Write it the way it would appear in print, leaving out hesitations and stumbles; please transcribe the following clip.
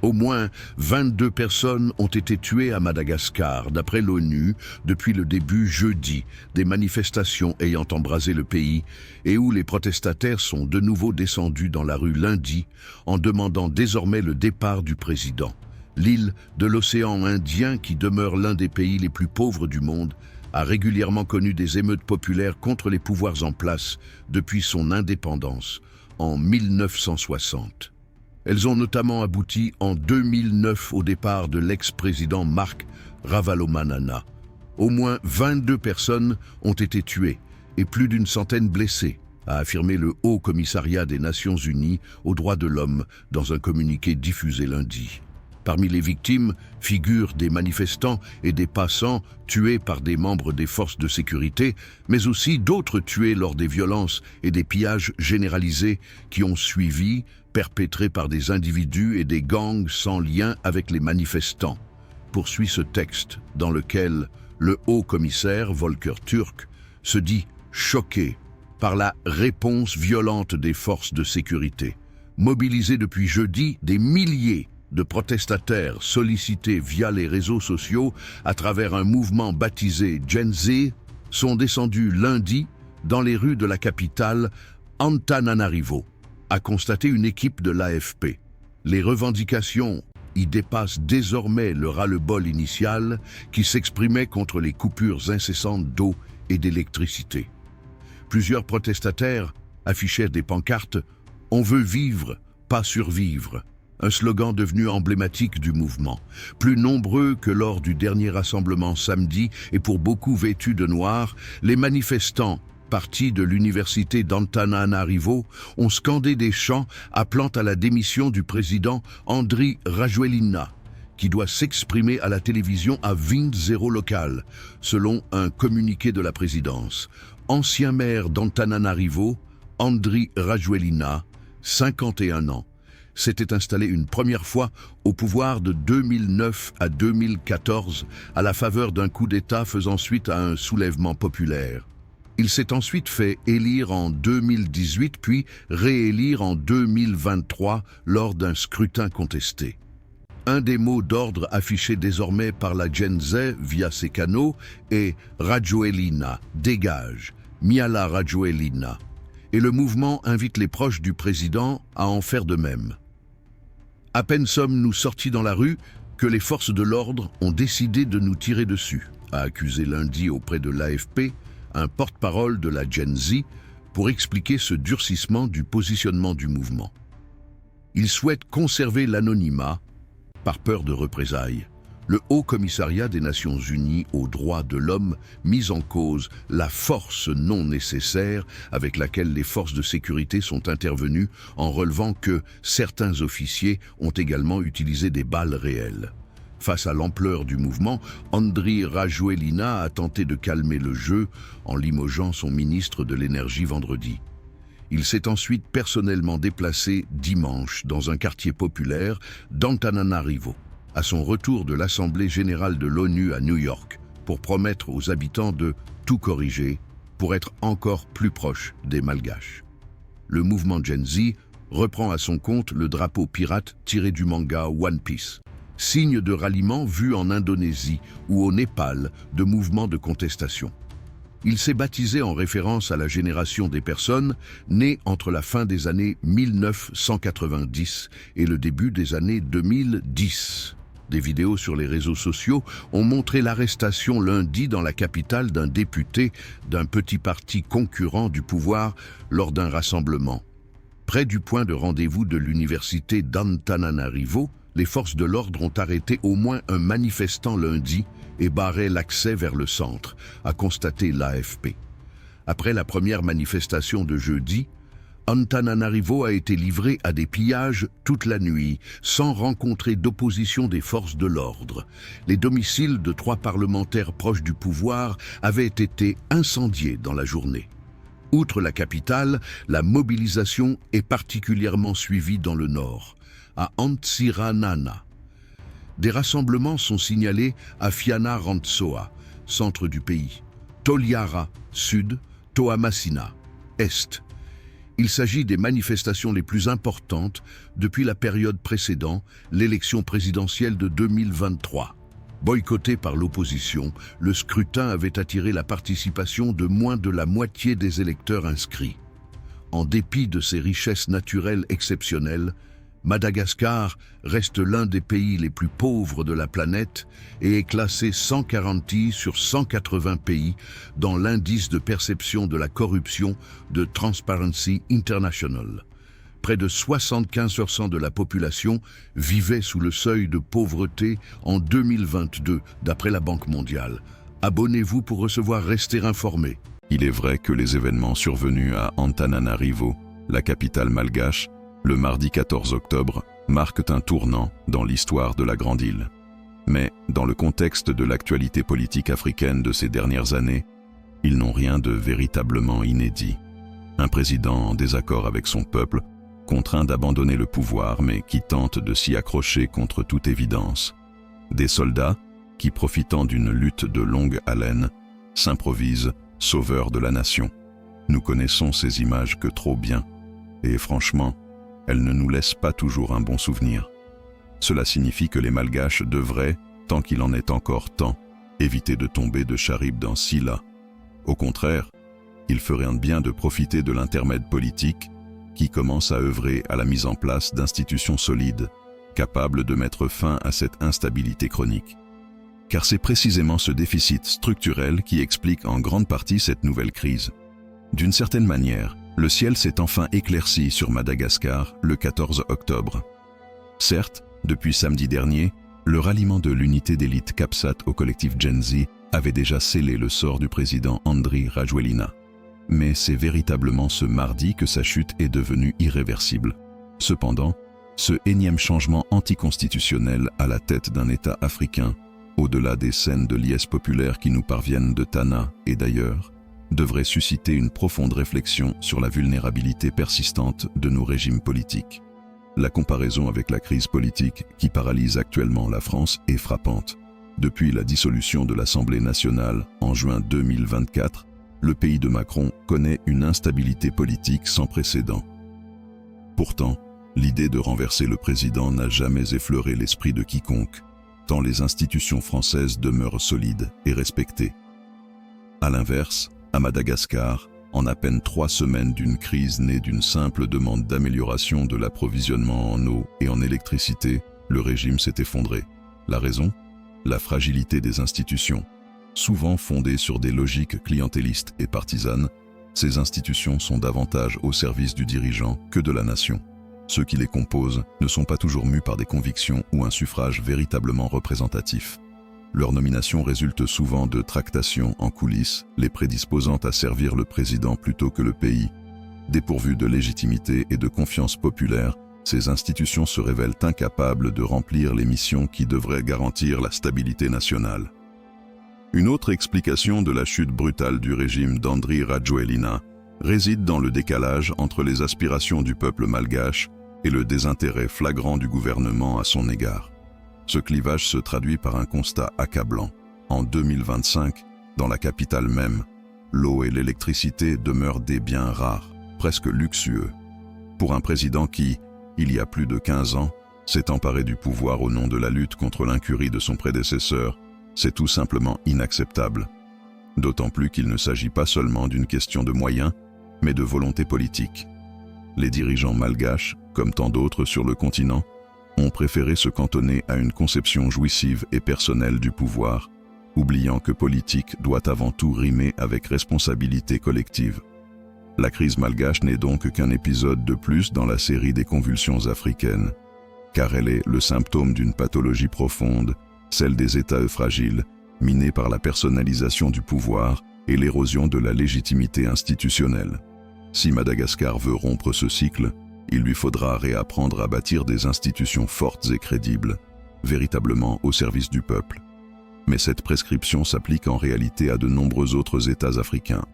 Au moins 22 personnes ont été tuées à Madagascar, d'après l'ONU, depuis le début jeudi des manifestations ayant embrasé le pays et où les protestataires sont de nouveau descendus dans la rue lundi en demandant désormais le départ du président. L'île de l'océan Indien, qui demeure l'un des pays les plus pauvres du monde, a régulièrement connu des émeutes populaires contre les pouvoirs en place depuis son indépendance en 1960. Elles ont notamment abouti en 2009 au départ de l'ex-président Marc Ravalomanana. Au moins 22 personnes ont été tuées et plus d'une centaine blessées, a affirmé le Haut Commissariat des Nations Unies aux droits de l'homme dans un communiqué diffusé lundi. Parmi les victimes figurent des manifestants et des passants tués par des membres des forces de sécurité, mais aussi d'autres tués lors des violences et des pillages généralisés qui ont suivi, perpétrés par des individus et des gangs sans lien avec les manifestants. Poursuit ce texte dans lequel le haut-commissaire Volker Türk se dit choqué par la réponse violente des forces de sécurité. Mobilisés depuis jeudi, des milliers de protestataires sollicités via les réseaux sociaux à travers un mouvement baptisé Gen Z sont descendus lundi dans les rues de la capitale Antananarivo, a constaté une équipe de l'AFP. Les revendications y dépassent désormais le ras-le-bol initial qui s'exprimait contre les coupures incessantes d'eau et d'électricité. Plusieurs protestataires affichaient des pancartes « On veut vivre, pas survivre », un slogan devenu emblématique du mouvement. Plus nombreux que lors du dernier rassemblement samedi et pour beaucoup vêtus de noir, les manifestants partis de l'université d'Antananarivo ont scandé des chants appelant à la démission du président Andry Rajoelina, qui doit s'exprimer à la télévision à 20h local, selon un communiqué de la présidence. Ancien maire d'Antananarivo, Andry Rajoelina, 51 ans, s'était installé une première fois au pouvoir de 2009 à 2014 à la faveur d'un coup d'État faisant suite à un soulèvement populaire. Il s'est ensuite fait élire en 2018 puis réélire en 2023 lors d'un scrutin contesté. Un des mots d'ordre affichés désormais par la Gen Z via ses canaux est « Rajoelina, dégage, Miala Rajoelina ». Et le mouvement invite les proches du président à en faire de même. À peine sommes-nous sortis dans la rue que les forces de l'ordre ont décidé de nous tirer dessus, a accusé lundi auprès de l'AFP un porte-parole de la Gen Z pour expliquer ce durcissement du positionnement du mouvement. Il souhaite conserver l'anonymat par peur de représailles. Le Haut Commissariat des Nations Unies aux droits de l'homme mise en cause la force non nécessaire avec laquelle les forces de sécurité sont intervenues en relevant que certains officiers ont également utilisé des balles réelles. Face à l'ampleur du mouvement, Andry Rajoelina a tenté de calmer le jeu en limogeant son ministre de l'Énergie vendredi. Il s'est ensuite personnellement déplacé dimanche dans un quartier populaire d'Antananarivo, à son retour de l'Assemblée générale de l'ONU à New York, pour promettre aux habitants de tout corriger pour être encore plus proche des Malgaches. Le mouvement Gen Z reprend à son compte le drapeau pirate tiré du manga One Piece, signe de ralliement vu en Indonésie ou au Népal de mouvements de contestation. Il s'est baptisé en référence à la génération des personnes nées entre la fin des années 1990 et le début des années 2010. Des vidéos sur les réseaux sociaux ont montré l'arrestation lundi dans la capitale d'un député d'un petit parti concurrent du pouvoir lors d'un rassemblement. Près du point de rendez-vous de l'université d'Antananarivo, les forces de l'ordre ont arrêté au moins un manifestant lundi et barré l'accès vers le centre, a constaté l'AFP. Après la première manifestation de jeudi, Antananarivo a été livré à des pillages toute la nuit, sans rencontrer d'opposition des forces de l'ordre. Les domiciles de 3 parlementaires proches du pouvoir avaient été incendiés dans la journée. Outre la capitale, la mobilisation est particulièrement suivie dans le nord, à Antsiranana. Des rassemblements sont signalés à Fianarantsoa, centre du pays, Toliara, sud, Toamasina, est. Il s'agit des manifestations les plus importantes depuis la période précédant l'élection présidentielle de 2023. Boycotté par l'opposition, le scrutin avait attiré la participation de moins de la moitié des électeurs inscrits. En dépit de ses richesses naturelles exceptionnelles, Madagascar reste l'un des pays les plus pauvres de la planète et est classé 140 sur 180 pays dans l'indice de perception de la corruption de Transparency International. Près de 75% de la population vivait sous le seuil de pauvreté en 2022, d'après la Banque mondiale. Abonnez-vous pour recevoir Rester informé. Il est vrai que les événements survenus à Antananarivo, la capitale malgache, le mardi 14 octobre, marquent un tournant dans l'histoire de la Grande Île. Mais, dans le contexte de l'actualité politique africaine de ces dernières années, ils n'ont rien de véritablement inédit. Un président en désaccord avec son peuple, contraint d'abandonner le pouvoir mais qui tente de s'y accrocher contre toute évidence. Des soldats qui, profitant d'une lutte de longue haleine, s'improvisent sauveurs de la nation. Nous connaissons ces images que trop bien, et franchement, elles ne nous laissent pas toujours un bon souvenir. Cela signifie que les Malgaches devraient, tant qu'il en est encore temps, éviter de tomber de Charib dans Silla. Au contraire, il ferait un bien de profiter de l'intermède politique qui commence à œuvrer à la mise en place d'institutions solides, capables de mettre fin à cette instabilité chronique. Car c'est précisément ce déficit structurel qui explique en grande partie cette nouvelle crise. D'une certaine manière, le ciel s'est enfin éclairci sur Madagascar le 14 octobre. Certes, depuis samedi dernier, le ralliement de l'unité d'élite CAPSAT au collectif Gen Z avait déjà scellé le sort du président Andry Rajoelina. Mais c'est véritablement ce mardi que sa chute est devenue irréversible. Cependant, ce énième changement anticonstitutionnel à la tête d'un État africain, au-delà des scènes de liesse populaire qui nous parviennent de Tana et d'ailleurs, devrait susciter une profonde réflexion sur la vulnérabilité persistante de nos régimes politiques. La comparaison avec la crise politique qui paralyse actuellement la France est frappante. Depuis la dissolution de l'Assemblée nationale en juin 2024, le pays de Macron connaît une instabilité politique sans précédent. Pourtant, l'idée de renverser le président n'a jamais effleuré l'esprit de quiconque, tant les institutions françaises demeurent solides et respectées. À l'inverse, à Madagascar, en à peine 3 semaines d'une crise née d'une simple demande d'amélioration de l'approvisionnement en eau et en électricité, le régime s'est effondré. La raison ? La fragilité des institutions. Souvent fondées sur des logiques clientélistes et partisanes, ces institutions sont davantage au service du dirigeant que de la nation. Ceux qui les composent ne sont pas toujours mus par des convictions ou un suffrage véritablement représentatif. Leur nomination résulte souvent de tractations en coulisses, les prédisposant à servir le président plutôt que le pays. Dépourvues de légitimité et de confiance populaire, ces institutions se révèlent incapables de remplir les missions qui devraient garantir la stabilité nationale. Une autre explication de la chute brutale du régime d'Andry Rajoelina réside dans le décalage entre les aspirations du peuple malgache et le désintérêt flagrant du gouvernement à son égard. Ce clivage se traduit par un constat accablant. En 2025, dans la capitale même, l'eau et l'électricité demeurent des biens rares, presque luxueux. Pour un président qui, il y a plus de 15 ans, s'est emparé du pouvoir au nom de la lutte contre l'incurie de son prédécesseur, c'est tout simplement inacceptable. D'autant plus qu'il ne s'agit pas seulement d'une question de moyens, mais de volonté politique. Les dirigeants malgaches, comme tant d'autres sur le continent, ont préféré se cantonner à une conception jouissive et personnelle du pouvoir, oubliant que politique doit avant tout rimer avec responsabilité collective. La crise malgache n'est donc qu'un épisode de plus dans la série des convulsions africaines, car elle est le symptôme d'une pathologie profonde, celle des États fragiles, minés par la personnalisation du pouvoir et l'érosion de la légitimité institutionnelle. Si Madagascar veut rompre ce cycle, il lui faudra réapprendre à bâtir des institutions fortes et crédibles, véritablement au service du peuple. Mais cette prescription s'applique en réalité à de nombreux autres États africains.